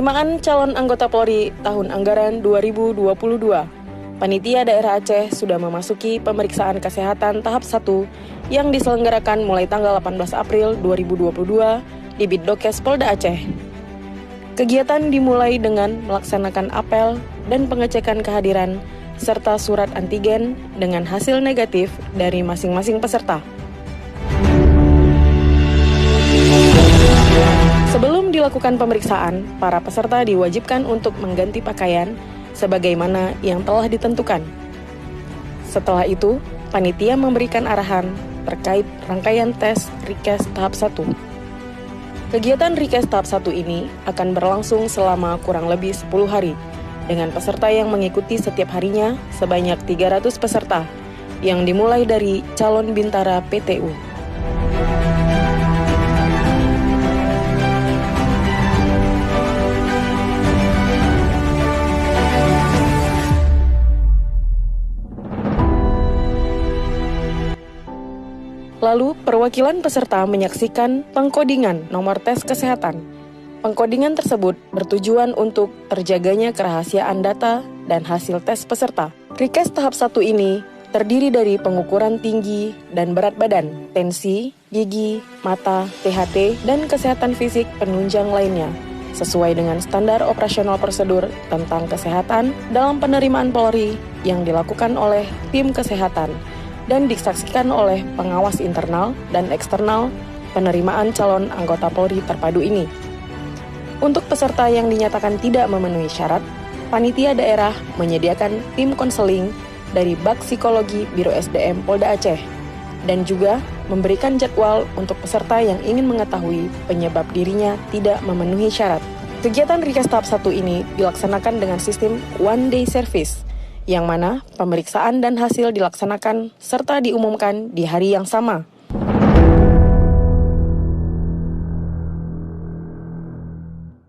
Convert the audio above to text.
Penerimaan calon anggota Polri tahun anggaran 2022. Panitia Daerah Aceh sudah memasuki pemeriksaan kesehatan tahap 1 yang diselenggarakan mulai tanggal 18 April 2022 di Bitdokes Polda Aceh. Kegiatan dimulai dengan melaksanakan apel dan pengecekan kehadiran serta surat antigen dengan hasil negatif dari masing-masing peserta. Sebelum dilakukan pemeriksaan, para peserta diwajibkan untuk mengganti pakaian sebagaimana yang telah ditentukan. Setelah itu, panitia memberikan arahan terkait rangkaian tes Rikes tahap 1. Kegiatan Rikes tahap 1 ini akan berlangsung selama kurang lebih 10 hari, dengan peserta yang mengikuti setiap harinya sebanyak 300 peserta, yang dimulai dari calon bintara PTU. Lalu, perwakilan peserta menyaksikan pengkodingan nomor tes kesehatan. Pengkodingan tersebut bertujuan untuk terjaganya kerahasiaan data dan hasil tes peserta. Rikes tahap 1 ini terdiri dari pengukuran tinggi dan berat badan, tensi, gigi, mata, THT, dan kesehatan fisik penunjang lainnya, sesuai dengan standar operasional prosedur tentang kesehatan dalam penerimaan Polri yang dilakukan oleh tim kesehatan dan disaksikan oleh pengawas internal dan eksternal penerimaan calon anggota Polri terpadu ini. Untuk peserta yang dinyatakan tidak memenuhi syarat, panitia daerah menyediakan tim konseling dari Bak Psikologi Biro SDM Polda Aceh dan juga memberikan jadwal untuk peserta yang ingin mengetahui penyebab dirinya tidak memenuhi syarat. Kegiatan Rikes tahap 1 ini dilaksanakan dengan sistem one day service, yang mana pemeriksaan dan hasil dilaksanakan serta diumumkan di hari yang sama.